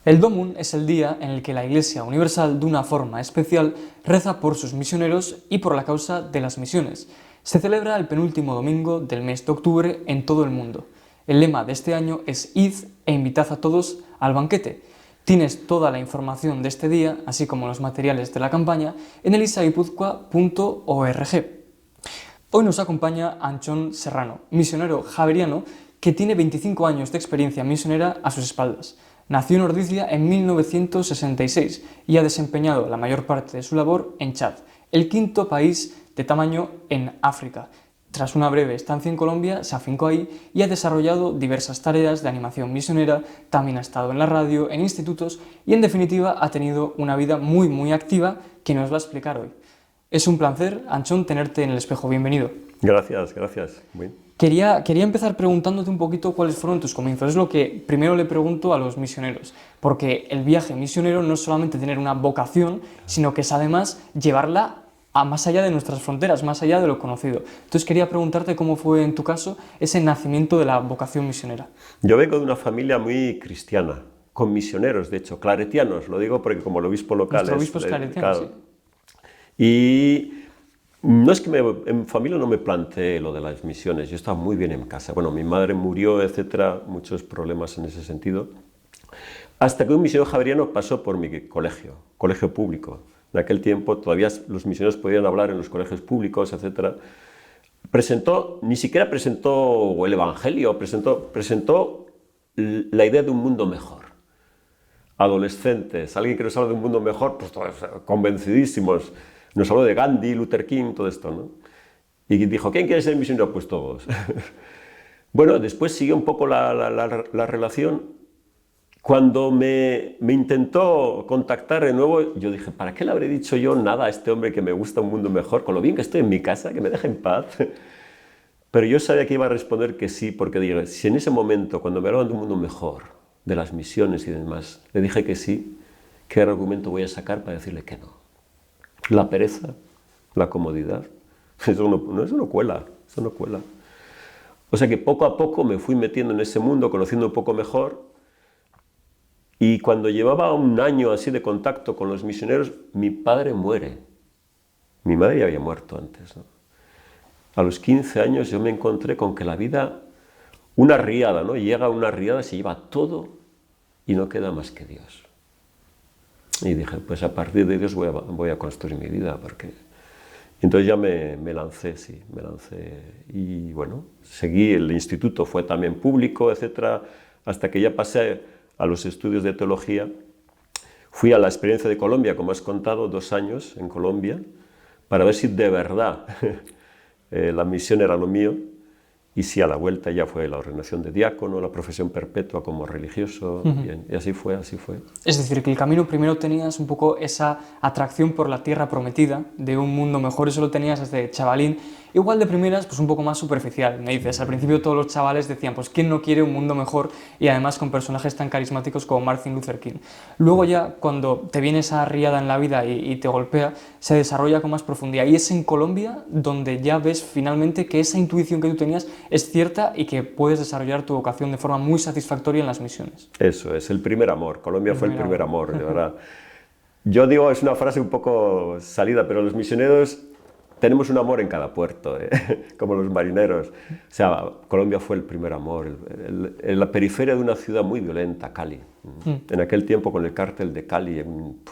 El Domum es el día en el que la Iglesia Universal, de una forma especial, reza por sus misioneros y por la causa de las misiones. Se celebra el penúltimo domingo del mes de octubre en todo el mundo. El lema de este año es Id e invitad a todos al banquete. Tienes toda la información de este día, así como los materiales de la campaña, en elisaguipúzcoa.org. Hoy nos acompaña Antxon Serrano, misionero javeriano que tiene 25 años de experiencia misionera a sus espaldas. Nació en Ordizia en 1966 y ha desempeñado la mayor parte de su labor en Chad, el quinto país de tamaño en África. Tras una breve estancia en Colombia, se afincó ahí y ha desarrollado diversas tareas de animación misionera, también ha estado en la radio, en institutos y en definitiva ha tenido una vida muy activa que nos va a explicar hoy. Es un placer, Antxon, tenerte en El Espejo. Bienvenido. Gracias. Muy bien. Quería empezar preguntándote un poquito cuáles fueron tus comienzos. Es lo que primero le pregunto a los misioneros, porque el viaje misionero no es solamente tener una vocación, sino que es además llevarla a más allá de nuestras fronteras, más allá de lo conocido. Entonces quería preguntarte cómo fue en tu caso ese nacimiento de la vocación misionera. Yo vengo de una familia muy cristiana, con misioneros, de hecho, claretianos, lo digo porque como el obispo local Nuestro obispo es claretiano, claro. sí. Y no es que en familia no me planteé lo de las misiones, yo estaba muy bien en casa. Bueno, mi madre murió, etcétera, muchos problemas en ese sentido. Hasta que un misionero javeriano pasó por mi colegio público. En aquel tiempo todavía los misioneros podían hablar en los colegios públicos, etcétera. Ni siquiera presentó el Evangelio, presentó la idea de un mundo mejor. Adolescentes, alguien que nos habla de un mundo mejor, pues todos convencidísimos. Nos habló de Gandhi, Luther King, todo esto, ¿no? Y dijo, ¿quién quiere ser misionero? Pues todos. Bueno, después siguió un poco la relación. Cuando me intentó contactar de nuevo, yo dije, ¿para qué le habré dicho yo nada a este hombre que me gusta un mundo mejor? Con lo bien que estoy en mi casa, que me deje en paz. Pero yo sabía que iba a responder que sí, porque dije, si en ese momento, cuando me hablaban de un mundo mejor, de las misiones y demás, le dije que sí, ¿qué argumento voy a sacar para decirle que no? La pereza, la comodidad, eso no cuela. O sea que poco a poco me fui metiendo en ese mundo, conociendo un poco mejor, y cuando llevaba un año así de contacto con los misioneros, mi padre muere. Mi madre ya había muerto antes, ¿no? A los 15 años yo me encontré con que la vida, una riada, ¿no? Llega una riada, se lleva todo y no queda más que Dios. Y dije, pues a partir de Dios voy a construir mi vida, porque... Entonces ya me lancé. Y bueno, seguí, el instituto fue también público, etcétera, hasta que ya pasé a los estudios de teología. Fui a la experiencia de Colombia, como has contado, 2 años en Colombia, para ver si de verdad la misión era lo mío, y si a la vuelta ya fue la ordenación de diácono, la profesión perpetua como religioso, bien, y así fue. Es decir, que el camino primero tenías un poco esa atracción por la tierra prometida, de un mundo mejor, eso lo tenías desde chavalín, igual de primeras, pues un poco más superficial. Me dices, al principio todos los chavales decían, pues ¿quién no quiere un mundo mejor? Y además con personajes tan carismáticos como Martin Luther King. Luego ya, cuando te viene esa riada en la vida y te golpea, se desarrolla con más profundidad. Y es en Colombia donde ya ves finalmente que esa intuición que tú tenías es cierta y que puedes desarrollar tu vocación de forma muy satisfactoria en las misiones. Eso es, el primer amor. Colombia fue el primer amor, de verdad. Yo digo, es una frase un poco salida, pero los misioneros tenemos un amor en cada puerto, como los marineros. O sea, Colombia fue el primer amor, en la periferia de una ciudad muy violenta, Cali. En aquel tiempo, con el cártel de Cali,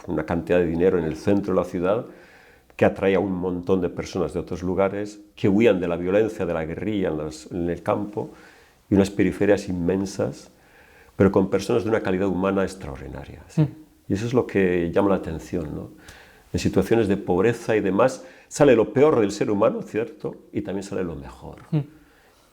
una cantidad de dinero en el centro de la ciudad, que atraía a un montón de personas de otros lugares, que huían de la violencia, de la guerrilla en el campo, y unas periferias inmensas, pero con personas de una calidad humana extraordinaria. ¿Sí? Y eso es lo que llama la atención, ¿no? En situaciones de pobreza y demás, sale lo peor del ser humano, ¿cierto? Y también sale lo mejor.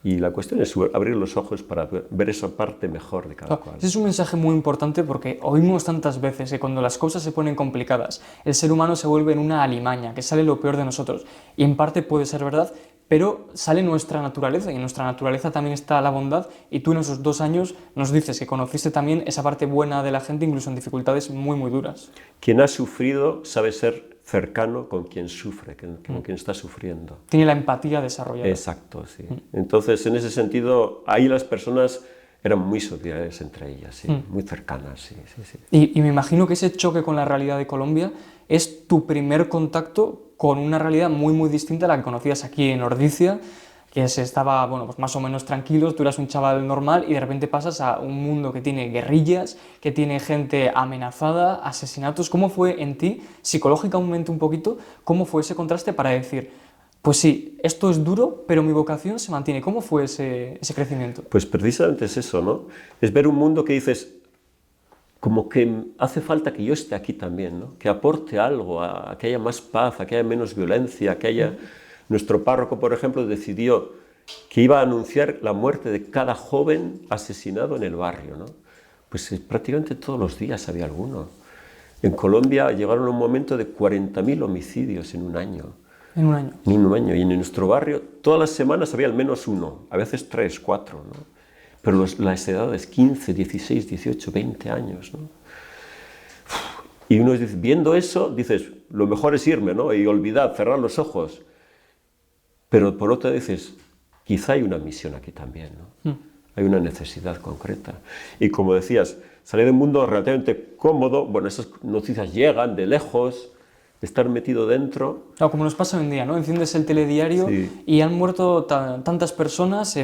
Y la cuestión es abrir los ojos para ver esa parte mejor de cada cual. Ese es un mensaje muy importante porque oímos tantas veces que cuando las cosas se ponen complicadas, el ser humano se vuelve en una alimaña, que sale lo peor de nosotros. Y en parte puede ser verdad, pero sale nuestra naturaleza, y en nuestra naturaleza también está la bondad, y tú en esos 2 años nos dices que conociste también esa parte buena de la gente, incluso en dificultades muy duras. Quien ha sufrido sabe ser cercano con quien sufre, con quien está sufriendo. Tiene la empatía desarrollada. Exacto, sí. Entonces, en ese sentido, ahí las personas eran muy solidarias entre ellas, sí, muy cercanas, sí, sí, sí. Y me imagino que ese choque con la realidad de Colombia es tu primer contacto con una realidad muy, muy distinta a la que conocías aquí en Ordicia, que se estaba, bueno, pues más o menos tranquilos, tú eras un chaval normal y de repente pasas a un mundo que tiene guerrillas, que tiene gente amenazada, asesinatos. ¿Cómo fue en ti, psicológicamente un poquito, cómo fue ese contraste para decir, pues sí, esto es duro, pero mi vocación se mantiene? ¿Cómo fue ese crecimiento? Pues precisamente es eso, ¿no? Es ver un mundo que dices, como que hace falta que yo esté aquí también, ¿no? Que aporte algo, a que haya más paz, a que haya menos violencia, que haya... Nuestro párroco, por ejemplo, decidió que iba a anunciar la muerte de cada joven asesinado en el barrio, ¿no? Pues prácticamente todos los días había alguno. En Colombia llegaron a un momento de 40.000 homicidios en un año. En un año. En un año. Y en nuestro barrio todas las semanas había al menos uno, a veces 3, 4, ¿no? Pero las edades 15, 16, 18, 20 años, ¿no? Y uno dice, viendo eso, dices, lo mejor es irme, ¿no? Y olvidar, cerrar los ojos. Pero por otro dices, quizá hay una misión aquí también, ¿no? Hay una necesidad concreta. Y como decías, salir de un mundo relativamente cómodo, bueno, esas noticias llegan de lejos, estar metido dentro. Claro, como nos pasa hoy en día, ¿no? Enciendes el telediario y han muerto tantas personas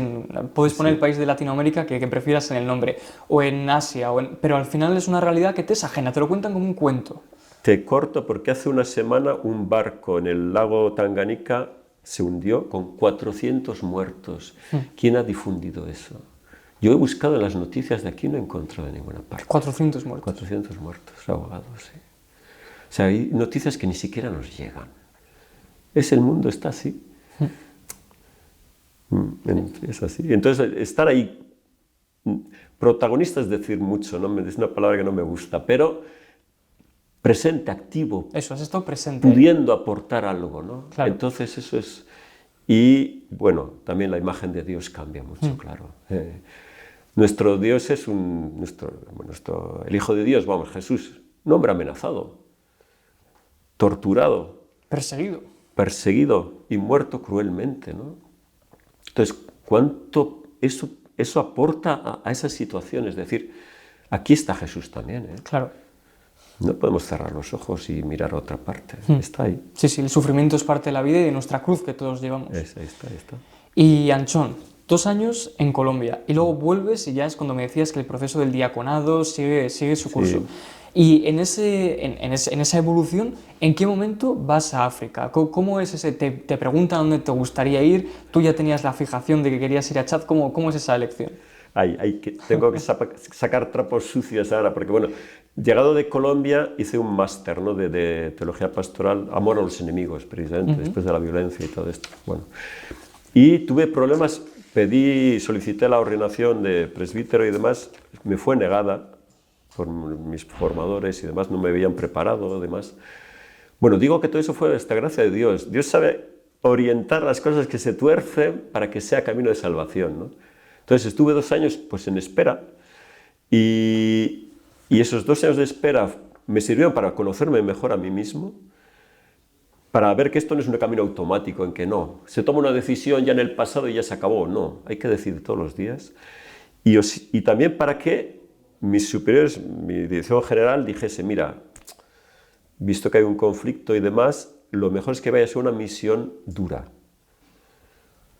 puedes poner el país de Latinoamérica que prefieras en el nombre, o en Asia, pero al final es una realidad que te es ajena, te lo cuentan como un cuento. Te corto porque hace una semana un barco en el lago Tanganica se hundió con 400 muertos. ¿Quién ha difundido eso? Yo he buscado en las noticias de aquí y no he encontrado en ninguna parte. 400 muertos. 400 muertos, ahogados, sí. O sea, hay noticias que ni siquiera nos llegan. El mundo está así. Es así. Entonces, estar ahí, protagonista es decir mucho, ¿no? Es una palabra que no me gusta, pero presente, activo. Eso, has estado presente. Pudiendo aportar algo, ¿no? Claro. Entonces, eso es... Y, bueno, también la imagen de Dios cambia mucho, claro. Nuestro Dios es el Hijo de Dios, vamos, Jesús, un hombre amenazado, torturado, perseguido y muerto cruelmente, ¿no? Entonces, ¿cuánto eso aporta a esas situaciones? Es decir, aquí está Jesús también, ¿eh? Claro. No podemos cerrar los ojos y mirar a otra parte, está ahí. Sí, sí, el sufrimiento es parte de la vida y de nuestra cruz que todos llevamos. Ahí está. Y Anchón, 2 años en Colombia y luego vuelves y ya es cuando me decías que el proceso del diaconado sigue su curso. Sí. Y en esa evolución, ¿en qué momento vas a África? ¿Cómo es ese? ¿Te preguntan dónde te gustaría ir? ¿Tú ya tenías la fijación de que querías ir a Chad? ¿Cómo es esa elección? Tengo que sacar trapos sucios ahora, porque bueno, llegado de Colombia hice un máster, ¿no? de teología pastoral, amor a los enemigos, precisamente, después de la violencia y todo esto. Bueno, y tuve problemas, solicité la ordenación de presbítero y demás, me fue negada por mis formadores y demás, no me habían preparado, demás. Bueno, digo que todo eso fue esta gracia de Dios. Dios sabe orientar las cosas que se tuercen para que sea camino de salvación, ¿no? Entonces estuve 2 años pues, en espera y esos 2 años de espera me sirvieron para conocerme mejor a mí mismo, para ver que esto no es un camino automático en que no, se toma una decisión ya en el pasado y ya se acabó, no, hay que decidir todos los días. Y también para que mis superiores, mi dirección general dijese, mira, visto que hay un conflicto y demás, lo mejor es que vaya a ser una misión dura.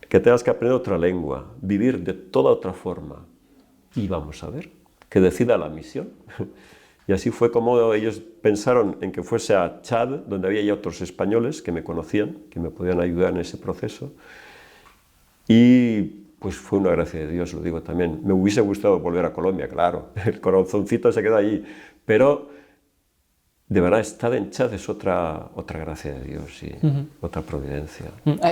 Que tengas que aprender otra lengua, vivir de toda otra forma. Y vamos a ver, que decida la misión. Y así fue como ellos pensaron en que fuese a Chad, donde había ya otros españoles que me conocían, que me podían ayudar en ese proceso. Y pues fue una gracia de Dios, lo digo también. Me hubiese gustado volver a Colombia, claro, el corazoncito se queda allí, pero de verdad, estar en Chad es otra gracia de Dios y otra providencia.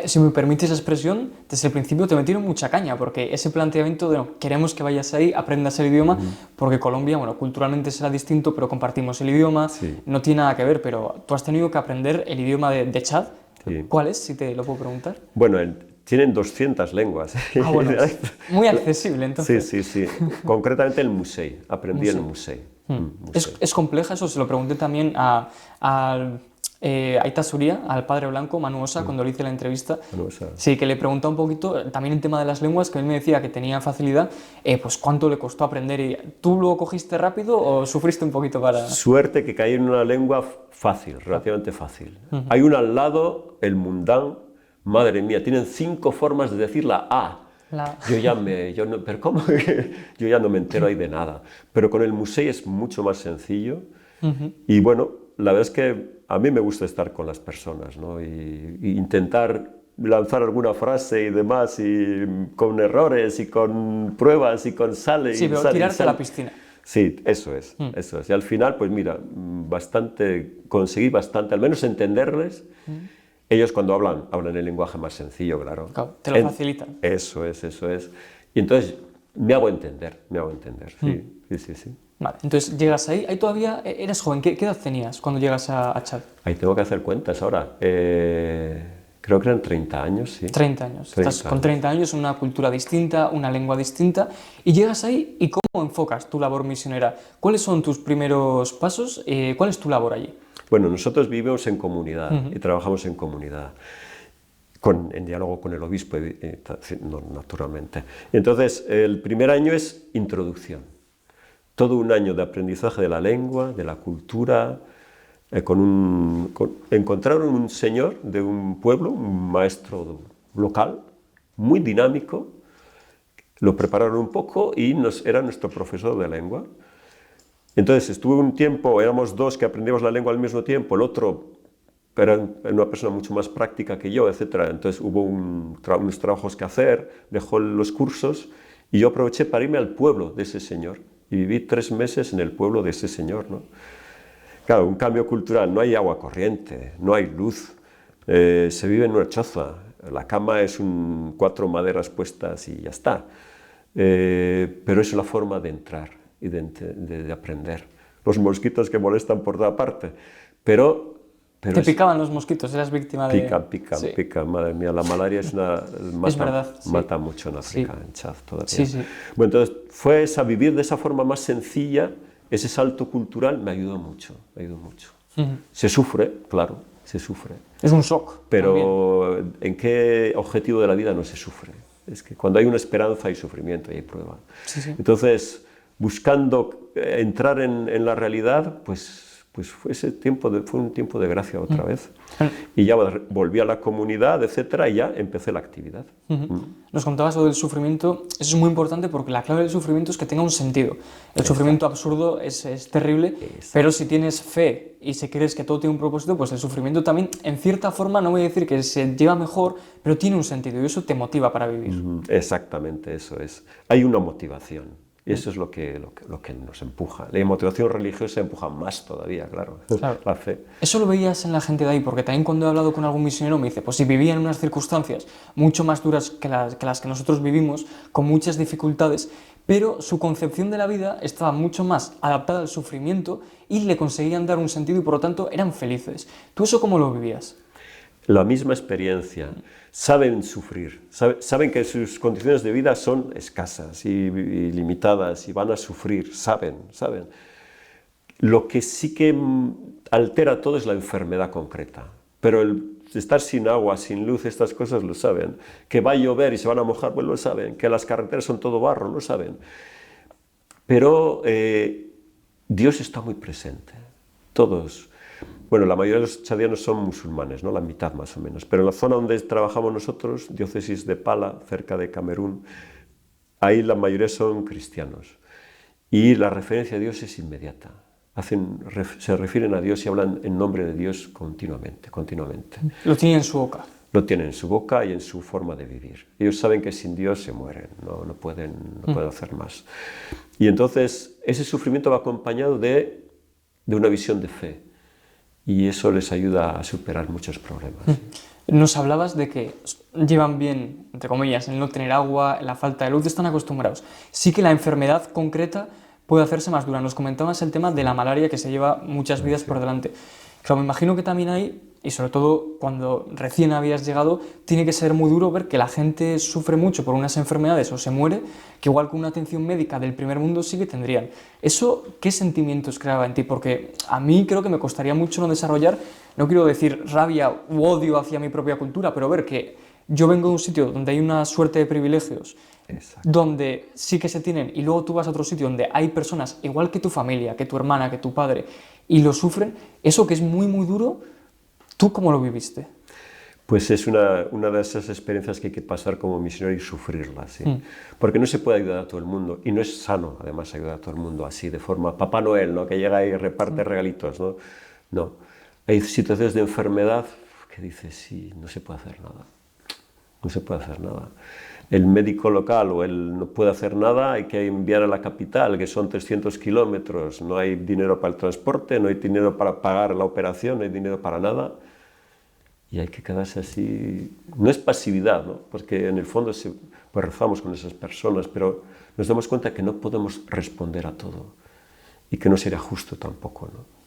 Si me permites la expresión, desde el principio te metieron mucha caña, porque ese planteamiento de queremos que vayas ahí, aprendas el idioma, porque Colombia, bueno, culturalmente será distinto, pero compartimos el idioma, no tiene nada que ver, pero tú has tenido que aprender el idioma de Chad. Sí. ¿Cuál es, si te lo puedo preguntar? Bueno, tienen 200 lenguas. Ah, bueno, muy accesible entonces. Sí. Concretamente el Musei, aprendí el Musei. ¿Es compleja eso? Se lo pregunté también a Aita Suría, al padre blanco, Manu Osa, cuando le hice la entrevista, Bueno, o sea, sí, que le preguntaba un poquito, también el tema de las lenguas, que él me decía que tenía facilidad, pues cuánto le costó aprender. ¿Tú lo cogiste rápido o sufriste un poquito para...? suerte que caí en una lengua fácil, relativamente fácil. Hay una al lado, el mundán, madre mía, tienen 5 formas de decir la A. Pero ¿cómo? Yo ya no me entero ahí de nada. Pero con el Musei es mucho más sencillo. Y bueno, la verdad es que a mí me gusta estar con las personas, ¿no? Y intentar lanzar alguna frase y demás, y con errores, y con pruebas, y con sale, Sí, y pero sale, y tirarte a sale. la piscina. Sí, eso es, eso es. Y al final, pues mira, conseguí bastante, al menos entenderles. Ellos cuando hablan el lenguaje más sencillo, claro. Claro, te lo facilitan. Eso es, eso es. Y entonces me hago entender, sí, sí, sí, sí. Vale, entonces llegas ahí todavía eres joven, ¿qué edad tenías cuando llegas a Chad? Ahí tengo que hacer cuentas ahora. Creo que eran 30 años, sí. 30 años. 30 Estás con 30 años, una cultura distinta, una lengua distinta, y llegas ahí y ¿cómo enfocas tu labor misionera? ¿Cuáles son tus primeros pasos? ¿Cuál es tu labor allí? Bueno, nosotros vivimos en comunidad y trabajamos en comunidad, en diálogo con el obispo, naturalmente. Entonces, el primer año es introducción. Todo un año de aprendizaje de la lengua, de la cultura, encontraron un señor de un pueblo, un maestro local, muy dinámico, lo prepararon un poco y era nuestro profesor de lengua. Entonces estuve un tiempo, éramos 2 que aprendíamos la lengua al mismo tiempo, el otro era una persona mucho más práctica que yo, etc. Entonces hubo unos trabajos que hacer, dejó los cursos y yo aproveché para irme al pueblo de ese señor y viví 3 meses en el pueblo de ese señor, ¿no? Claro, un cambio cultural, no hay agua corriente, no hay luz, se vive en una choza, la cama es 4 maderas puestas y ya está. Pero es la forma de entrar y de aprender. Los mosquitos que molestan por toda parte, pero ¿Te picaban los mosquitos? ¿Eras víctima de...? Pican, madre mía, la malaria es verdad, sí. mata mucho en África, Sí. en Chad todavía. Sí, sí. Bueno, entonces fue vivir de esa forma más sencilla, ese salto cultural me ayudó mucho, me ayudó mucho. Se sufre, claro, se sufre. Es un shock. Pero También. ¿en qué objetivo de la vida no se sufre? Es que cuando hay una esperanza hay sufrimiento y hay prueba. Sí, sí. Entonces, buscando entrar en la realidad, pues fue un tiempo de gracia otra vez. Y ya volví a la comunidad, etcétera, y ya empecé la actividad. Nos contabas lo del sufrimiento, eso es muy importante porque la clave del sufrimiento es que tenga un sentido. El sufrimiento absurdo es terrible, pero si tienes fe y si crees que todo tiene un propósito, pues el sufrimiento también, en cierta forma, no voy a decir que se lleva mejor, pero tiene un sentido y eso te motiva para vivir. Exactamente, eso es. Hay una motivación. Y eso es lo que nos empuja. La motivación religiosa empuja más todavía, claro. La fe. Eso lo veías en la gente de ahí, porque también cuando he hablado con algún misionero me dice, pues si vivía en unas circunstancias mucho más duras que las que nosotros vivimos, con muchas dificultades, pero su concepción de la vida estaba mucho más adaptada al sufrimiento y le conseguían dar un sentido y por lo tanto eran felices. ¿Tú eso cómo lo vivías? La misma experiencia. Saben sufrir, saben que sus condiciones de vida son escasas y limitadas y van a sufrir, saben. Lo que sí que altera todo es la enfermedad concreta, pero el estar sin agua, sin luz, estas cosas lo saben. Que va a llover y se van a mojar, pues lo saben. Que las carreteras son todo barro, lo saben. Pero Dios está muy presente, todos. Bueno, la mayoría de los chadianos son musulmanes, ¿no? La mitad más o menos. Pero en la zona donde trabajamos nosotros, diócesis de Pala, cerca de Camerún, ahí la mayoría son cristianos. Y la referencia a Dios es inmediata. Se refieren a Dios y hablan en nombre de Dios continuamente. Lo tienen en su boca. Lo tienen en su boca y en su forma de vivir. Ellos saben que sin Dios se mueren, no pueden hacer más. Y entonces ese sufrimiento va acompañado de una visión de fe. Y eso les ayuda a superar muchos problemas. Nos hablabas de que llevan bien, entre comillas, el no tener agua, la falta de luz, están acostumbrados. Sí que la enfermedad concreta puede hacerse más dura. Nos comentabas el tema de la malaria que se lleva muchas vidas por delante. Claro, me imagino que también hay, y sobre todo cuando recién habías llegado, tiene que ser muy duro ver que la gente sufre mucho por unas enfermedades o se muere, que igual con una atención médica del primer mundo sí que tendrían. ¿Eso qué sentimientos creaba en ti? Porque a mí creo que me costaría mucho no desarrollar no quiero decir rabia u odio hacia mi propia cultura, pero ver que yo vengo de un sitio donde hay una suerte de privilegios, Exacto. donde sí que se tienen, y luego tú vas a otro sitio donde hay personas igual que tu familia, que tu hermana, que tu padre, y lo sufren, eso que es muy, muy duro, ¿tú cómo lo viviste? Pues es una de esas experiencias que hay que pasar como misionero y sufrirlas, ¿sí? Porque no se puede ayudar a todo el mundo y no es sano, además, ayudar a todo el mundo así, de forma Papá Noel, ¿no? Que llega y reparte regalitos, ¿no? No. Hay situaciones de enfermedad que dices, sí, no se puede hacer nada. No se puede hacer nada. El médico local o él no puede hacer nada, hay que enviar a la capital, que son 300 kilómetros, no hay dinero para el transporte, no hay dinero para pagar la operación, no hay dinero para nada. Y hay que quedarse así, no es pasividad, ¿no? Porque en el fondo pues rezamos con esas personas, pero nos damos cuenta que no podemos responder a todo y que no sería justo tampoco, ¿no?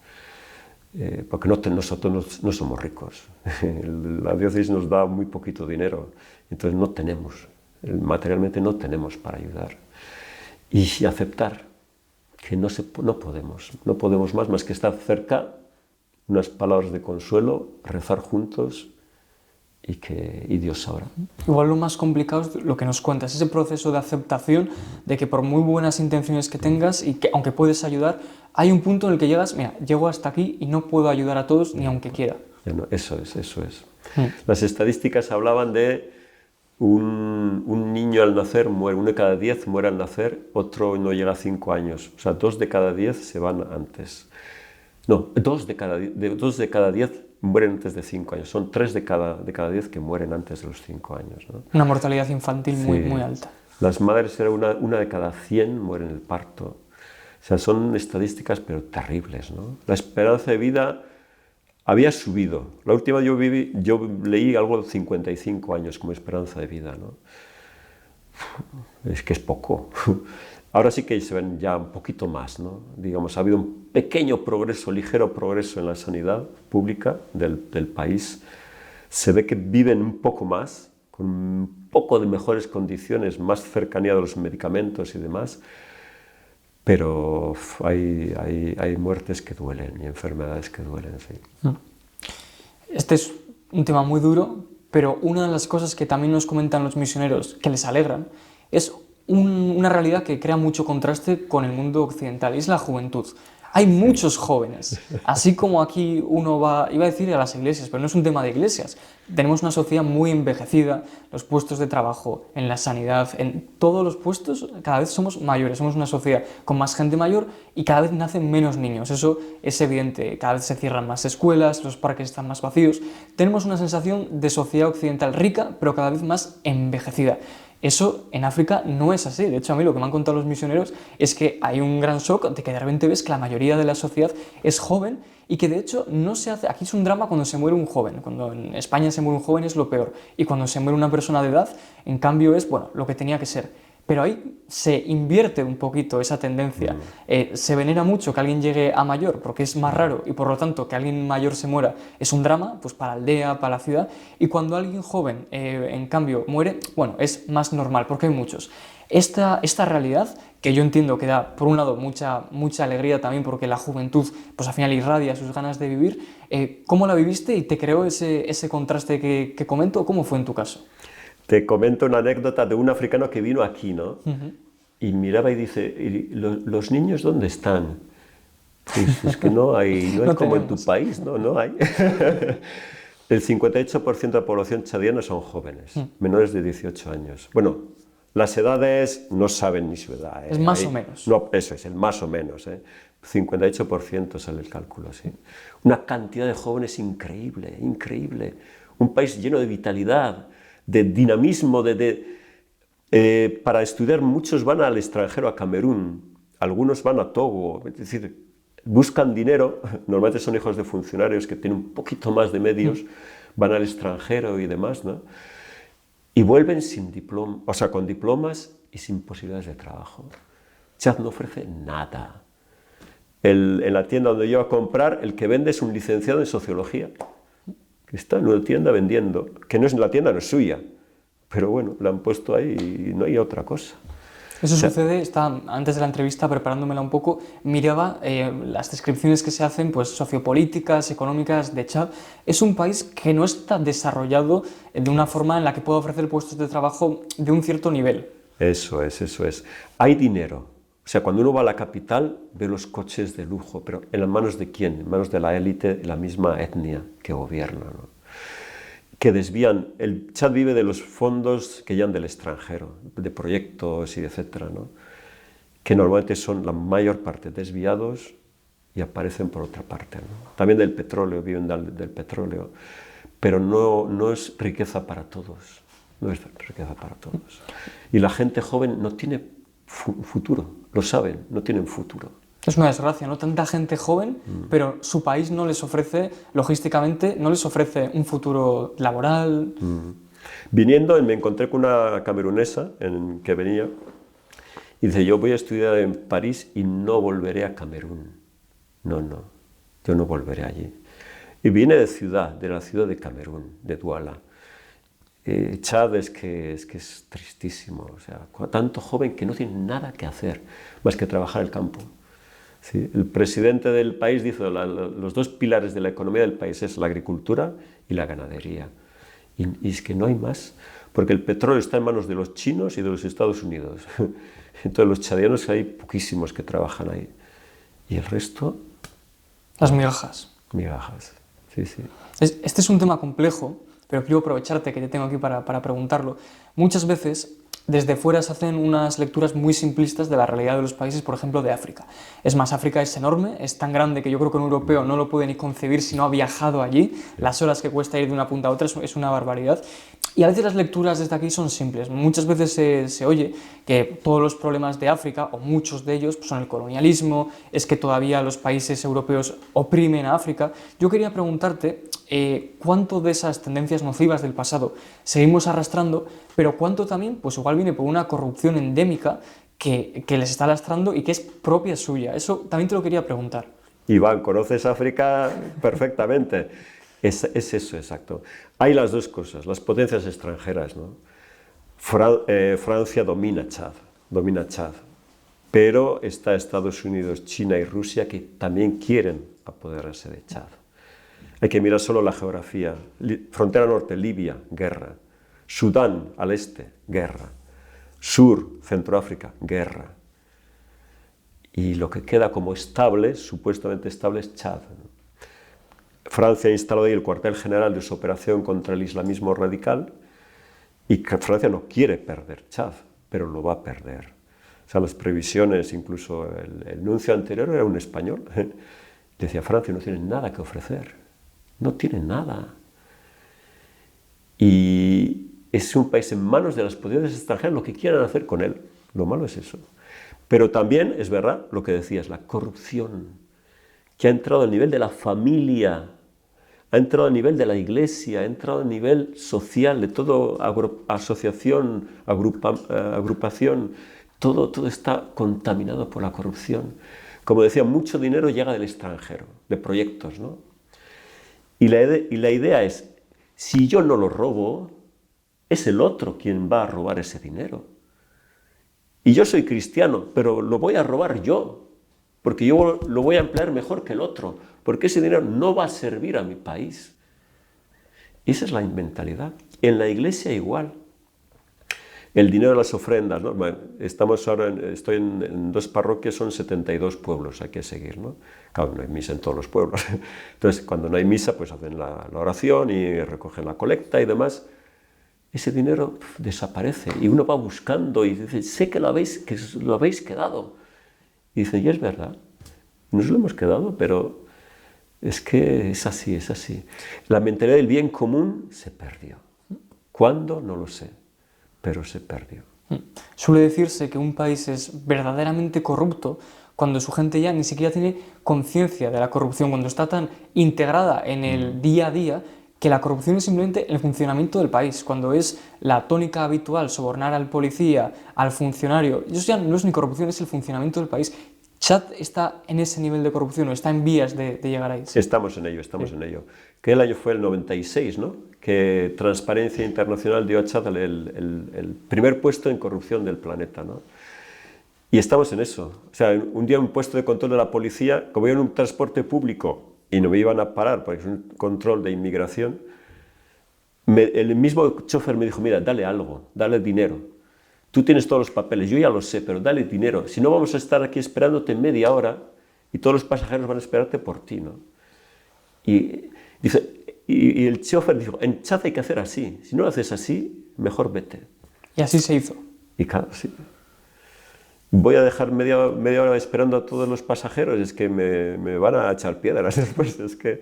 Porque nosotros no somos ricos, la diócesis nos da muy poquito dinero, entonces no tenemos, materialmente no tenemos para ayudar. Y aceptar que no podemos más que estar cerca, unas palabras de consuelo, rezar juntos y Dios sabrá. Igual lo más complicado es lo que nos cuentas, ese proceso de aceptación de que por muy buenas intenciones que tengas y que aunque puedes ayudar, hay un punto en el que llegas, mira, llego hasta aquí y no puedo ayudar a todos ni aunque quiera. No, eso es. Las estadísticas hablaban de un niño al nacer muere, 1 de cada 10 muere al nacer, otro no llega a 5 años, o sea, 2 de cada 10 se van antes. No, 2 de cada 10 mueren antes de 5 años. Son 3 de cada 10 que mueren antes de los 5 años, ¿no? Una mortalidad infantil muy, muy alta. Las madres, era una de cada 100 mueren en el parto. O sea, son estadísticas pero terribles, ¿no? La esperanza de vida había subido. La última yo leí algo de 55 años como esperanza de vida, ¿no? Es que es poco. Ahora sí que se ven ya un poquito más, ¿no? Digamos, ha habido un pequeño progreso, ligero progreso en la sanidad pública del país. Se ve que viven un poco más, con un poco de mejores condiciones, más cercanía de los medicamentos y demás, pero hay muertes que duelen y enfermedades que duelen, sí. Este es un tema muy duro, pero una de las cosas que también nos comentan los misioneros que les alegran es una realidad que crea mucho contraste con el mundo occidental, y es la juventud. Hay muchos jóvenes, así como aquí uno va, iba a decir a las iglesias, pero no es un tema de iglesias. Tenemos una sociedad muy envejecida, los puestos de trabajo, en la sanidad, en todos los puestos cada vez somos mayores, somos una sociedad con más gente mayor y cada vez nacen menos niños, eso es evidente, cada vez se cierran más escuelas, los parques están más vacíos, tenemos una sensación de sociedad occidental rica, pero cada vez más envejecida. Eso en África no es así. De hecho, a mí lo que me han contado los misioneros es que hay un gran shock de que de repente ves que la mayoría de la sociedad es joven y que de hecho no se hace... Aquí es un drama cuando se muere un joven. Cuando en España se muere un joven es lo peor. Y cuando se muere una persona de edad, en cambio es, bueno, lo que tenía que ser. Pero ahí se invierte un poquito esa tendencia. Se venera mucho que alguien llegue a mayor porque es más raro y por lo tanto que alguien mayor se muera es un drama, pues para la aldea, para la ciudad. Y cuando alguien joven, en cambio, muere, bueno, es más normal porque hay muchos. Esta realidad, que yo entiendo que da, por un lado, mucha alegría también porque la juventud, pues al final irradia sus ganas de vivir. ¿Cómo la viviste y te creó ese contraste que comento? ¿Cómo fue en tu caso? Te comento una anécdota de un africano que vino aquí, ¿no? Y miraba y dice, ¿y los niños dónde están? Pues es que no hay No como en tenemos. tu país, no hay. El 58% de la población chadiana son jóvenes, menores de 18 años. Bueno, las edades no saben ni su edad. Es más o menos. No, eso es, el más o menos. 58% sale el cálculo, sí. Una cantidad de jóvenes increíble, increíble. Un país lleno de vitalidad, de dinamismo, para estudiar muchos van al extranjero, a Camerún, algunos van a Togo, es decir, buscan dinero, normalmente son hijos de funcionarios que tienen un poquito más de medios, van al extranjero y demás, ¿no? Y vuelven sin diploma, o sea, con diplomas y sin posibilidades de trabajo. Chad no ofrece nada. En la tienda donde yo voy a comprar, el que vende es un licenciado en sociología, que está en una tienda vendiendo, que no es la tienda, no es suya, pero bueno, la han puesto ahí y no hay otra cosa. Eso O sea, sucede, antes de la entrevista, preparándomela un poco, miraba las descripciones que se hacen, pues sociopolíticas, económicas de Chad. Es un país que no está desarrollado de una forma en la que pueda ofrecer puestos de trabajo de un cierto nivel. eso es, eso es. Hay dinero. O sea, cuando uno va a la capital, ve los coches de lujo, pero ¿en las manos de quién? En manos de la élite, de la misma etnia que gobierna, ¿no? Que desvían. El Chad vive de los fondos que llegan del extranjero, de proyectos y etcétera, ¿no? Que normalmente son la mayor parte desviados y aparecen por otra parte, ¿no? También del petróleo, viven del petróleo, pero no es riqueza para todos, no es riqueza para todos. Y la gente joven no tiene futuro, lo saben, no tienen futuro. Es una desgracia, ¿no? Tanta gente joven, pero su país no les ofrece, logísticamente, no les ofrece un futuro laboral. Viniendo, me encontré con una camerunesa que venía y dice, yo voy a estudiar en París y no volveré a Camerún. No, yo no volveré allí. Y viene de la ciudad de Camerún, de Douala. Chad es que es tristísimo, o sea, tanto joven que no tiene nada que hacer más que trabajar el campo. Sí, el presidente del país dice los dos pilares de la economía del país es la agricultura y la ganadería. Y es que no hay más, porque el petróleo está en manos de los chinos y de los Estados Unidos. Entonces los chadianos hay poquísimos que trabajan ahí. Y el resto... Las migajas. Migajas, sí, sí. Este es un tema complejo, pero quiero aprovecharte que te tengo aquí para preguntarlo. Muchas veces desde fuera se hacen unas lecturas muy simplistas de la realidad de los países, por ejemplo, de África. Es más, África es enorme, es tan grande que yo creo que un europeo no lo puede ni concebir si no ha viajado allí. Las horas que cuesta ir de una punta a otra es una barbaridad. Y a veces las lecturas desde aquí son simples. Muchas veces se oye que todos los problemas de África, o muchos de ellos, pues son el colonialismo, es que todavía los países europeos oprimen a África. Yo quería preguntarte cuánto de esas tendencias nocivas del pasado seguimos arrastrando, pero cuánto también, pues igual viene por una corrupción endémica que les está lastrando y que es propia suya. Eso también te lo quería preguntar. Iván, conoces África perfectamente. Es eso, exacto. Hay las dos cosas, las potencias extranjeras, ¿no? Francia domina Chad, pero está Estados Unidos, China y Rusia que también quieren apoderarse de Chad. Hay que mirar solo la geografía. Frontera norte, Libia, guerra. Sudán, al este, guerra. Sur, Centroáfrica, guerra. Y lo que queda como estable, supuestamente estable, es Chad, ¿no? Francia ha instalado ahí el cuartel general de su operación contra el islamismo radical y Francia no quiere perder Chad, pero lo va a perder. O sea, las previsiones, incluso el nuncio anterior era un español, decía Francia no tiene nada que ofrecer, no tiene nada. Y es un país en manos de las potencias extranjeras, lo que quieran hacer con él. Lo malo es eso. Pero también es verdad lo que decías, la corrupción, que ha entrado al nivel de la familia, ha entrado a nivel de la iglesia, ha entrado a nivel social, de toda asociación, agrupación, todo está contaminado por la corrupción. Como decía, mucho dinero llega del extranjero, de proyectos, ¿no? Y la idea es, si yo no lo robo, es el otro quien va a robar ese dinero. Y yo soy cristiano, pero lo voy a robar yo, porque yo lo voy a emplear mejor que el otro, porque ese dinero no va a servir a mi país. Y esa es la mentalidad. En la iglesia igual. El dinero de las ofrendas, ¿no? Bueno, estoy en 2 parroquias, son 72 pueblos, hay que seguir, ¿no? Claro, no hay misa en todos los pueblos. Entonces, cuando no hay misa, pues hacen la oración y recogen la colecta y demás. Ese dinero desaparece y uno va buscando y dice, sé que lo habéis quedado. Y dice, y es verdad, nos lo hemos quedado, pero es que es así, es así. La mentalidad del bien común se perdió. ¿Cuándo? No lo sé, pero se perdió. Suele decirse que un país es verdaderamente corrupto cuando su gente ya ni siquiera tiene conciencia de la corrupción, cuando está tan integrada en el día a día que la corrupción es simplemente el funcionamiento del país, cuando es la tónica habitual sobornar al policía, al funcionario. Eso ya no es ni corrupción, es el funcionamiento del país. ¿Chad está en ese nivel de corrupción o está en vías de llegar ahí? Estamos en ello, estamos en ello. Que el año fue el 96, ¿no? Que Transparencia Internacional dio a Chad el primer puesto en corrupción del planeta, ¿no? Y estamos en eso. O sea, un día en un puesto de control de la policía, como iba en un transporte público y no me iban a parar porque es un control de inmigración, el mismo chofer me dijo, mira, dale algo, dale dinero. Tú tienes todos los papeles, yo ya lo sé, pero dale dinero. Si no, vamos a estar aquí esperándote media hora y todos los pasajeros van a esperarte por ti, ¿no? Y el chofer dijo, en Chad hay que hacer así. Si no lo haces así, mejor vete. Y así se hizo. Y claro, sí. Voy a dejar media hora esperando a todos los pasajeros, es que me van a echar piedras después. Es que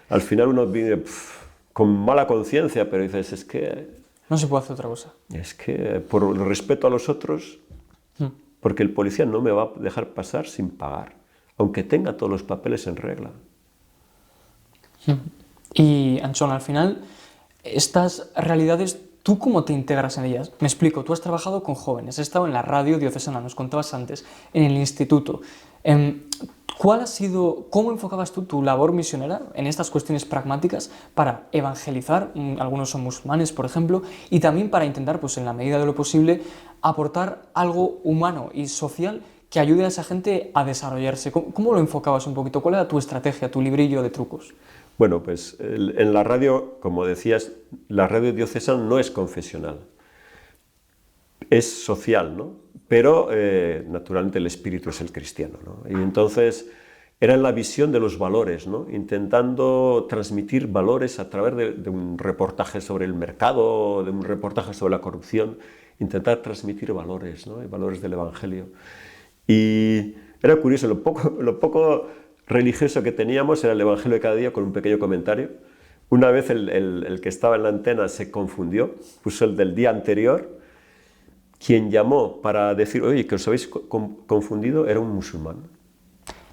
al final uno viene con mala conciencia, pero dices, es que... No se puede hacer otra cosa. Es que por el respeto a los otros, porque el policía no me va a dejar pasar sin pagar, aunque tenga todos los papeles en regla. Y, Anchón, al final, estas realidades, ¿tú cómo te integras en ellas? Me explico, tú has trabajado con jóvenes, has estado en la radio diocesana, nos contabas antes, en el instituto. ¿Cómo enfocabas tú tu labor misionera en estas cuestiones pragmáticas para evangelizar, algunos son musulmanes, por ejemplo, y también para intentar, pues en la medida de lo posible, aportar algo humano y social que ayude a esa gente a desarrollarse? ¿Cómo lo enfocabas un poquito? ¿Cuál era tu estrategia, tu librillo de trucos? Bueno, pues en la radio, como decías, la radio diocesana no es confesional, es social, ¿no? Pero naturalmente el espíritu es el cristiano, ¿no? Y entonces era la visión de los valores, ¿no? Intentando transmitir valores a través de un reportaje sobre el mercado, de un reportaje sobre la corrupción, intentar transmitir valores, ¿no? Valores del Evangelio. Y era curioso, lo poco religioso que teníamos era el Evangelio de cada día con un pequeño comentario. Una vez el que estaba en la antena se confundió, puso el del día anterior. Quien llamó para decir, oye, que os habéis confundido, era un musulmán.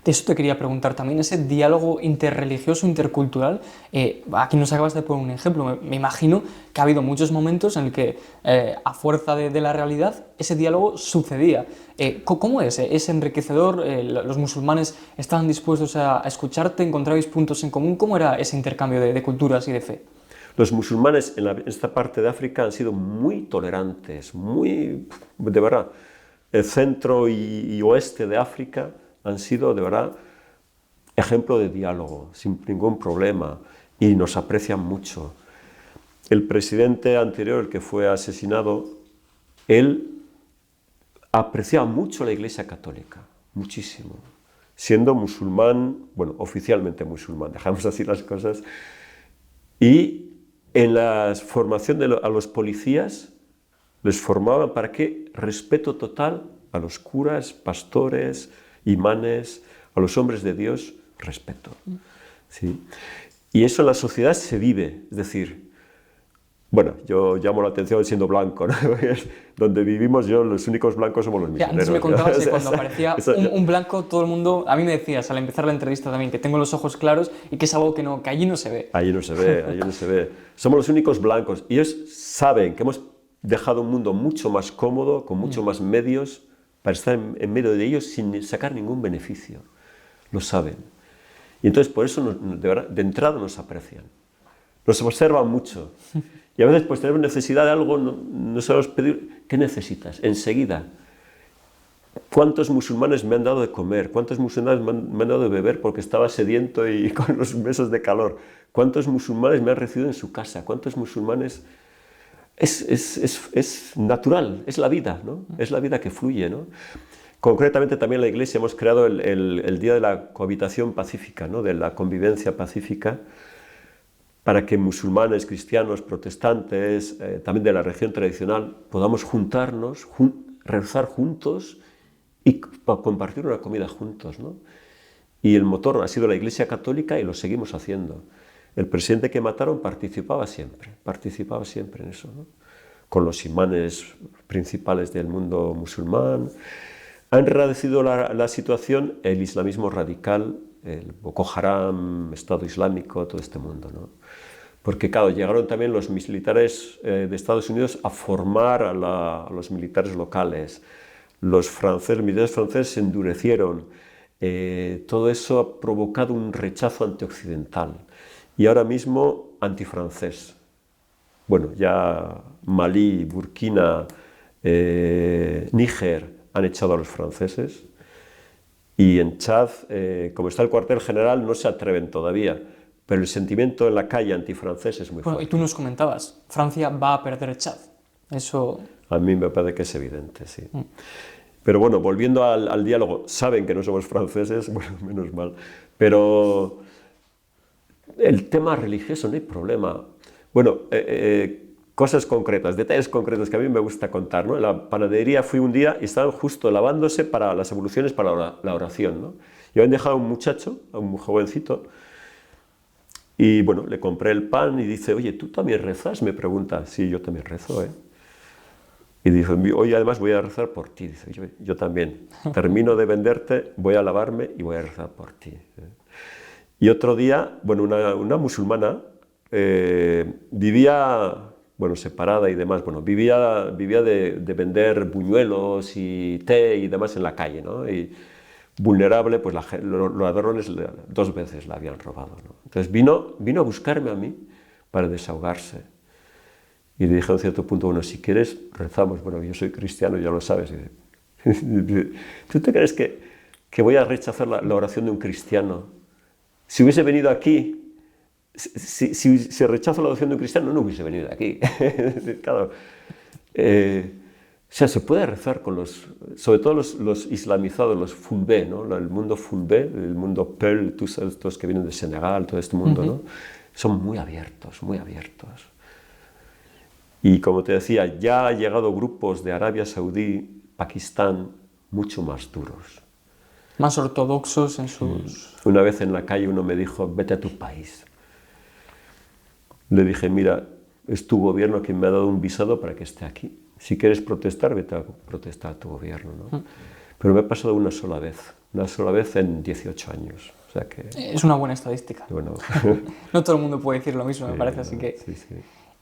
De eso te quería preguntar también, ese diálogo interreligioso, intercultural. Aquí nos acabas de poner un ejemplo. Me imagino que ha habido muchos momentos en el que, a fuerza de la realidad, ese diálogo sucedía. ¿Cómo es? ¿Es enriquecedor? ¿Los musulmanes estaban dispuestos a escucharte? ¿Encontrabais puntos en común? ¿Cómo era ese intercambio de culturas y de fe? Los musulmanes en esta parte de África han sido muy tolerantes, de verdad. El centro y oeste de África han sido, de verdad, ejemplo de diálogo, sin ningún problema, y nos aprecian mucho. El presidente anterior, el que fue asesinado, él apreciaba mucho la Iglesia Católica, muchísimo. Siendo musulmán, bueno, oficialmente musulmán, dejamos así las cosas, y en la formación a los policías les formaban para que respeto total a los curas, pastores, imanes, a los hombres de Dios, respeto. ¿Sí? Y eso en la sociedad se vive, es decir, bueno, yo llamo la atención siendo blanco, ¿no? Donde vivimos los únicos blancos somos los misioneros. Antes me contabas que cuando aparecía un blanco, todo el mundo, a mí me decías al empezar la entrevista también, que tengo los ojos claros y que es algo que allí no se ve. Allí no se ve, allí no se ve. Somos los únicos blancos. Y ellos saben que hemos dejado un mundo mucho más cómodo, con mucho más medios, para estar en medio de ellos sin sacar ningún beneficio. Lo saben. Y entonces por eso de entrada nos aprecian. Nos observan mucho. Y a veces pues tenemos necesidad de algo, no sabemos pedir, ¿qué necesitas? Enseguida. ¿Cuántos musulmanes me han dado de comer? ¿Cuántos musulmanes me han dado de beber porque estaba sediento y con los meses de calor? ¿Cuántos musulmanes me han recibido en su casa? ¿Cuántos musulmanes...? Es natural, es la vida, ¿no? Es la vida que fluye, ¿no? Concretamente también la Iglesia hemos creado el Día de la Cohabitación Pacífica, ¿no? De la convivencia pacífica, para que musulmanes, cristianos, protestantes, también de la religión tradicional, podamos juntarnos, rezar juntos y compartir una comida juntos, ¿no? Y el motor ha sido la Iglesia Católica y lo seguimos haciendo. El presidente que mataron participaba siempre en eso, ¿no? Con los imanes principales del mundo musulmán. Ha enradecido la situación el islamismo radical, el Boko Haram, Estado Islámico, todo este mundo, ¿no? Porque, claro, llegaron también los militares de Estados Unidos a formar a los militares locales. Los militares franceses se endurecieron. Todo eso ha provocado un rechazo antioccidental y ahora mismo antifrancés. Bueno, ya Malí, Burkina, Níger han echado a los franceses y en Chad, como está el cuartel general, no se atreven todavía, pero el sentimiento en la calle antifrancés es muy Bueno, y fuerte. tú nos comentabas, Francia va a perder Chad. Eso... A mí me parece que es evidente, sí. Pero bueno, volviendo al diálogo, saben que no somos franceses, bueno, menos mal, pero el tema religioso no hay problema. Bueno, cosas concretas, detalles concretos que a mí me gusta contar, ¿no? En la panadería fui un día y estaban justo lavándose para las evoluciones para la oración, ¿no? Y habían dejado a un muchacho, a un jovencito, y bueno, le compré el pan y dice, oye, ¿tú también rezas? Me pregunta, sí, yo también rezo, ¿eh? Y dice, hoy además voy a rezar por ti. Dice, yo también. Termino de venderte, voy a lavarme y voy a rezar por ti. Y otro día, bueno, una musulmana vivía, bueno, separada y demás, bueno, vivía de vender buñuelos y té y demás en la calle, ¿no? Y vulnerable, pues los ladrones 2 veces la habían robado, ¿no? Entonces vino a buscarme a mí para desahogarse. Y le dije a un cierto punto, bueno, si quieres, rezamos. Bueno, yo soy cristiano, ya lo sabes. ¿Tú te crees que voy a rechazar la oración de un cristiano? Si hubiese venido aquí, si rechazo la oración de un cristiano, no hubiese venido aquí. Claro. O sea, se puede rezar con sobre todo los islamizados, los fulbé, ¿no? El mundo fulbé, el mundo peul, todos que vienen de Senegal, todo este mundo, ¿no? Son muy abiertos, muy abiertos. Y como te decía, ya han llegado grupos de Arabia Saudí, Pakistán, mucho más duros. Más ortodoxos en sus... Una vez en la calle uno me dijo, vete a tu país. Le dije, mira, es tu gobierno quien me ha dado un visado para que esté aquí. Si quieres protestar, vete a protestar a tu gobierno, ¿no? Pero me ha pasado una sola vez en 18 años. O sea que... Es una buena estadística. Bueno. No todo el mundo puede decir lo mismo, me parece, así que... Sí, sí.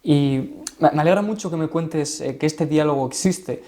Y me alegra mucho que me cuentes que este diálogo existe,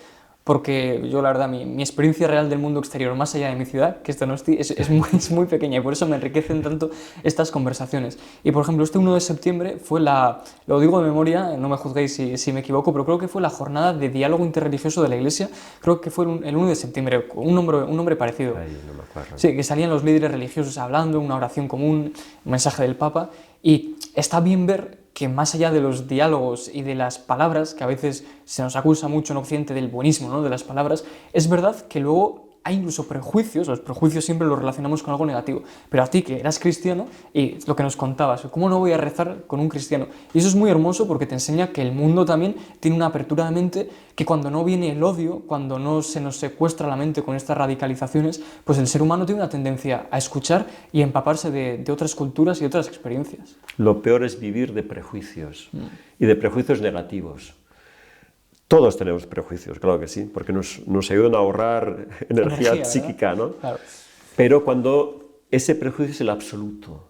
porque yo, la verdad, mi experiencia real del mundo exterior, más allá de mi ciudad, que es Donosti, es muy pequeña y por eso me enriquecen tanto estas conversaciones. Y, por ejemplo, este 1 de septiembre fue lo digo de memoria, no me juzguéis si me equivoco, pero creo que fue la jornada de diálogo interreligioso de la Iglesia, creo que fue el 1 de septiembre, un nombre parecido. Ay, no me acuerdo. Sí, que salían los líderes religiosos hablando, una oración común, un mensaje del Papa, y está bien ver que más allá de los diálogos y de las palabras, que a veces se nos acusa mucho en Occidente del buenismo, ¿no?, de las palabras, es verdad que luego hay incluso prejuicios, los prejuicios siempre los relacionamos con algo negativo, pero a ti que eras cristiano, y lo que nos contabas, ¿cómo no voy a rezar con un cristiano? Y eso es muy hermoso porque te enseña que el mundo también tiene una apertura de mente, que cuando no viene el odio, cuando no se nos secuestra la mente con estas radicalizaciones, pues el ser humano tiene una tendencia a escuchar y empaparse de otras culturas y otras experiencias. Lo peor es vivir de prejuicios y de prejuicios negativos. Todos tenemos prejuicios, claro que sí, porque nos ayudan a ahorrar energía psíquica, ¿no? Claro. Pero cuando ese prejuicio es el absoluto,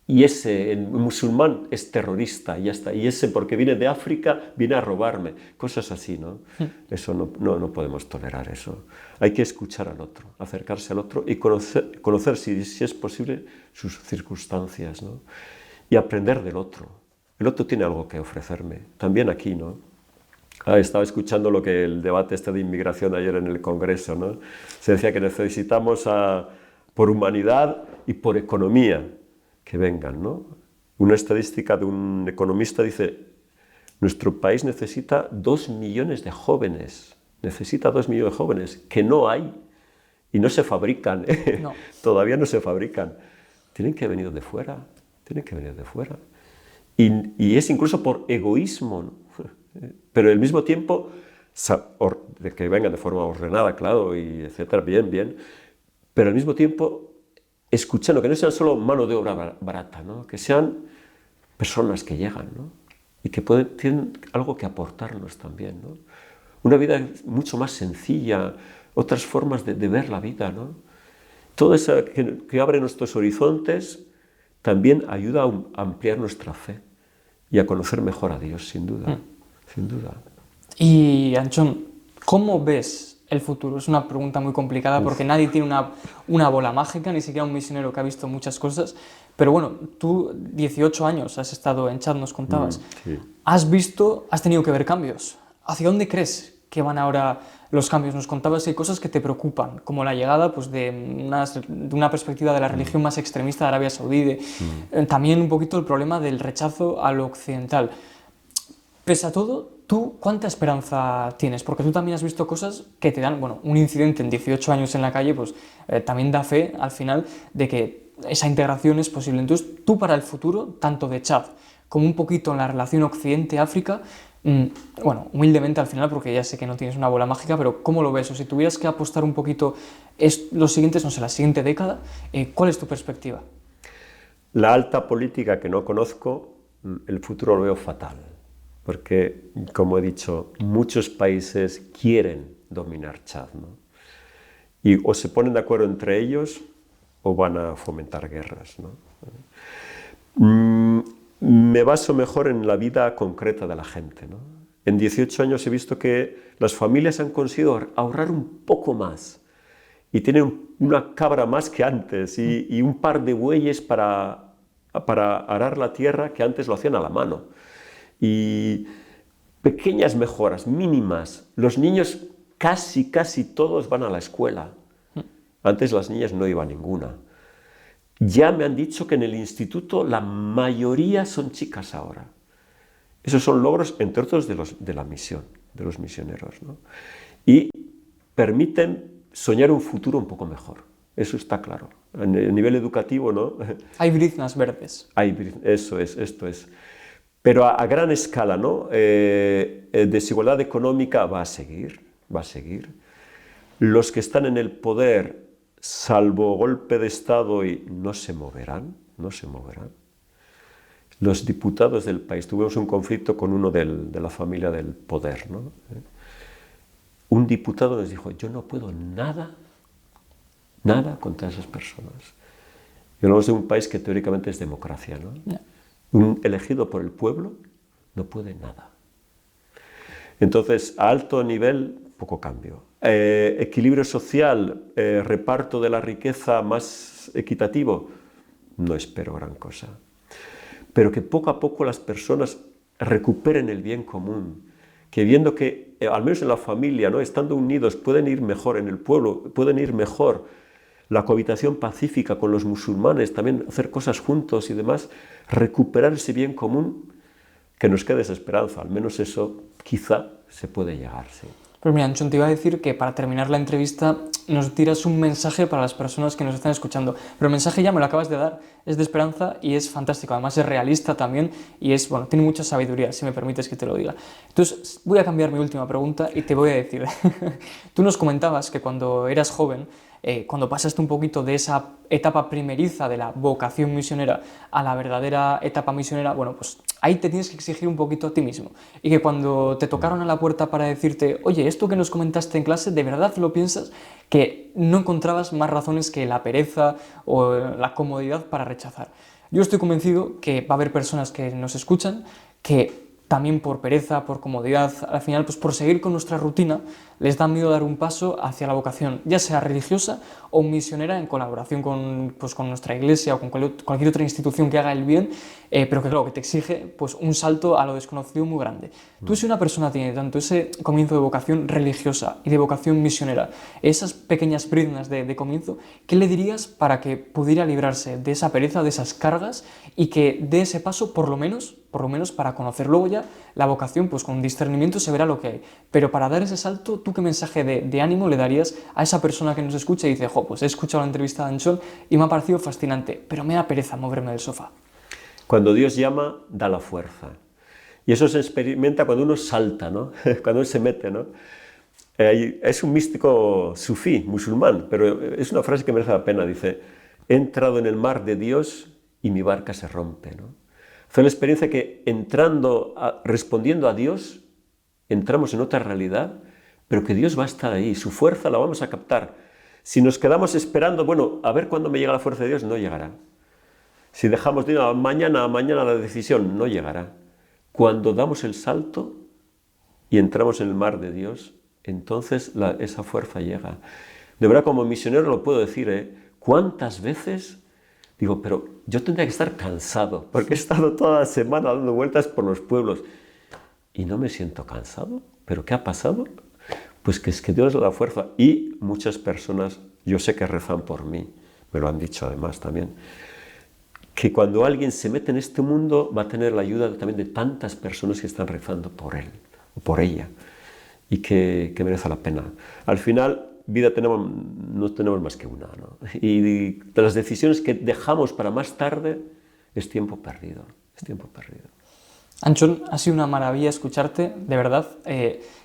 y el musulmán es terrorista, y ya está, y ese porque viene de África viene a robarme, cosas así, ¿no? Eso no podemos tolerar eso. Hay que escuchar al otro, acercarse al otro y conocer si es posible, sus circunstancias, ¿no? Y aprender del otro. El otro tiene algo que ofrecerme, también aquí, ¿no? Estaba escuchando el debate de inmigración ayer en el Congreso, ¿no? Se decía que necesitamos por humanidad y por economía que vengan, ¿no? Una estadística de un economista dice, nuestro país necesita 2 millones de jóvenes, que no hay y no se fabrican, ¿eh? No. Todavía no se fabrican. Tienen que venir de fuera. Y es incluso por egoísmo, ¿no? Pero al mismo tiempo, de que vengan de forma ordenada, claro, y etcétera, bien, pero al mismo tiempo, escuchando, que no sean solo mano de obra barata, ¿no? Que sean personas que llegan, ¿no? Y que tienen algo que aportarnos también, ¿no? Una vida mucho más sencilla, otras formas de ver la vida, ¿no? Todo eso que abre nuestros horizontes también ayuda a ampliar nuestra fe y a conocer mejor a Dios, sin duda. Sin duda. Y, Anchón, ¿cómo ves el futuro? Es una pregunta muy complicada porque nadie tiene una bola mágica, ni siquiera un misionero que ha visto muchas cosas. Pero bueno, tú 18 años has estado en Chad, nos contabas. Sí. Has tenido que ver cambios. ¿Hacia dónde crees qué van ahora los cambios? Nos contabas que hay cosas que te preocupan, como la llegada pues, de una perspectiva de la religión más extremista de Arabia Saudí, también un poquito el problema del rechazo a lo occidental. Pese a todo, ¿tú cuánta esperanza tienes? Porque tú también has visto cosas que te dan, bueno, un incidente en 18 años en la calle, pues también da fe al final de que esa integración es posible. Entonces, tú para el futuro, tanto de Chad como un poquito en la relación Occidente-África, bueno, humildemente al final, porque ya sé que no tienes una bola mágica, pero ¿cómo lo ves? O si tuvieras que apostar un poquito los siguientes, no sé, la siguiente década, ¿cuál es tu perspectiva? La alta política que no conozco, el futuro lo veo fatal, porque, como he dicho, muchos países quieren dominar Chad, ¿no? Y o se ponen de acuerdo entre ellos o van a fomentar guerras, ¿no? Me baso mejor en la vida concreta de la gente, ¿no? En 18 años he visto que las familias han conseguido ahorrar un poco más y tienen una cabra más que antes y un par de bueyes para arar la tierra que antes lo hacían a la mano. Y pequeñas mejoras mínimas. Los niños casi todos van a la escuela. Antes las niñas no iban a ninguna. Ya me han dicho que en el instituto la mayoría son chicas ahora. Esos son logros, entre otros, de la misión, de los misioneros, ¿no? Y permiten soñar un futuro un poco mejor. Eso está claro. A nivel educativo, ¿no? Hay briznas verdes. Esto es. Pero a gran escala, ¿no? Desigualdad económica va a seguir. Los que están en el poder, salvo golpe de Estado, y no se moverán. Los diputados del país, tuvimos un conflicto con uno de la familia del poder, ¿no? Un diputado nos dijo, yo no puedo nada contra esas personas. Y hablamos de un país que teóricamente es democracia, ¿no? No. Un elegido por el pueblo no puede nada. Entonces, a alto nivel, poco cambio. Equilibrio social, reparto de la riqueza más equitativo, no espero gran cosa. Pero que poco a poco las personas recuperen el bien común, que viendo que, al menos en la familia, ¿no? Estando unidos, pueden ir mejor en el pueblo, pueden ir mejor. La cohabitación pacífica con los musulmanes, también hacer cosas juntos y demás, recuperar ese bien común, que nos quede esa esperanza, al menos eso quizá se puede llegar, sí. Pues mira, Anchón, te iba a decir que para terminar la entrevista nos tiras un mensaje para las personas que nos están escuchando, pero el mensaje ya me lo acabas de dar, es de esperanza y es fantástico, además es realista también y es, bueno, tiene mucha sabiduría, si me permites que te lo diga. Entonces voy a cambiar mi última pregunta y te voy a decir, tú nos comentabas que cuando eras joven, cuando pasaste un poquito de esa etapa primeriza de la vocación misionera a la verdadera etapa misionera, bueno, pues ahí te tienes que exigir un poquito a ti mismo. Y que cuando te tocaron a la puerta para decirte, oye, esto que nos comentaste en clase, ¿de verdad lo piensas? Que no encontrabas más razones que la pereza o la comodidad para rechazar. Yo estoy convencido que va a haber personas que nos escuchan que también por pereza, por comodidad, al final, pues por seguir con nuestra rutina, les da miedo dar un paso hacia la vocación, ya sea religiosa o misionera en colaboración con nuestra iglesia o con cualquier otra institución que haga el bien, pero que claro, que te exige pues, un salto a lo desconocido muy grande. Tú, si una persona tiene tanto ese comienzo de vocación religiosa y de vocación misionera, esas pequeñas briznas de comienzo, ¿qué le dirías para que pudiera librarse de esa pereza, de esas cargas y que dé ese paso por lo menos para conocer? Luego ya la vocación, pues con discernimiento se verá lo que hay, pero para dar ese salto, ¿tú qué mensaje de ánimo le darías a esa persona que nos escucha y dice, jo, pues he escuchado la entrevista de Anchón y me ha parecido fascinante, pero me da pereza moverme del sofá? Cuando Dios llama, da la fuerza. Y eso se experimenta cuando uno salta, ¿no? Cuando uno se mete, ¿no? Es un místico sufí, musulmán, pero es una frase que merece la pena. Dice, he entrado en el mar de Dios y mi barca se rompe, ¿no? Fue la experiencia que respondiendo a Dios, entramos en otra realidad, pero que Dios va a estar ahí, su fuerza la vamos a captar. Si nos quedamos esperando, bueno, a ver cuándo me llega la fuerza de Dios, no llegará. Si dejamos de mañana la decisión, no llegará. Cuando damos el salto y entramos en el mar de Dios, entonces esa fuerza llega. De verdad, como misionero lo puedo decir, ¿cuántas veces digo, pero yo tendría que estar cansado, porque he estado toda la semana dando vueltas por los pueblos y no me siento cansado? ¿Pero qué ha pasado? pues que es que Dios le da fuerza. Y muchas personas, yo sé que rezan por mí, me lo han dicho además también, que cuando alguien se mete en este mundo va a tener la ayuda también de tantas personas que están rezando por él o por ella, y que merece la pena. Al final, vida no tenemos más que una, ¿no? Y de las decisiones que dejamos para más tarde es tiempo perdido, es tiempo perdido. Anchón, ha sido una maravilla escucharte, de verdad.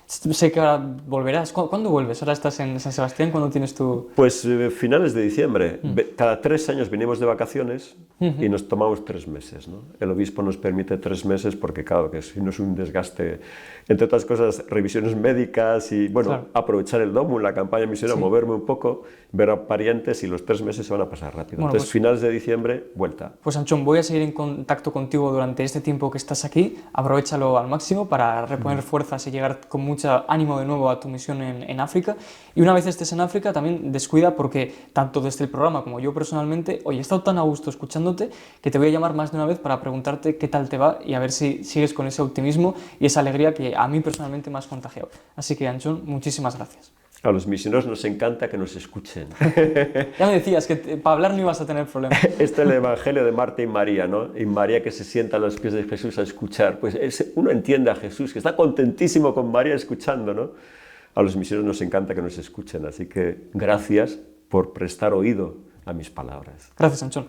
Sé que ahora volverás. ¿Cuándo vuelves? Ahora estás en San Sebastián, ¿cuándo tienes tu...? Pues finales de diciembre. Cada 3 años venimos de vacaciones y nos tomamos 3 meses, ¿no? El obispo nos permite 3 meses porque, claro, que si no es un desgaste, entre otras cosas, revisiones médicas y, bueno, Claro. aprovechar el domo, la campaña misionera, Sí. moverme un poco, ver a parientes y los 3 meses se van a pasar rápido. Bueno, Entonces, pues- finales de diciembre, vuelta. Pues Anchón, voy a seguir en contacto contigo durante este tiempo que estás aquí. Aprovéchalo al máximo para reponer fuerzas y llegar con mucho ánimo de nuevo a tu misión en África. Y una vez estés en África, también descuida porque tanto desde el programa como yo personalmente, hoy he estado tan a gusto escuchándote que te voy a llamar más de una vez para preguntarte qué tal te va y a ver si sigues con ese optimismo y esa alegría que a mí personalmente me has contagiado. Así que, Anchón, muchísimas gracias. A los misioneros nos encanta que nos escuchen. Ya me decías que para hablar no ibas a tener problema. Este es el Evangelio de Marta y María, ¿no? Y María que se sienta a los pies de Jesús a escuchar. Pues uno entiende a Jesús, que está contentísimo con María escuchando, ¿no? A los misioneros nos encanta que nos escuchen, así que gracias por prestar oído a mis palabras. Gracias, Anchón.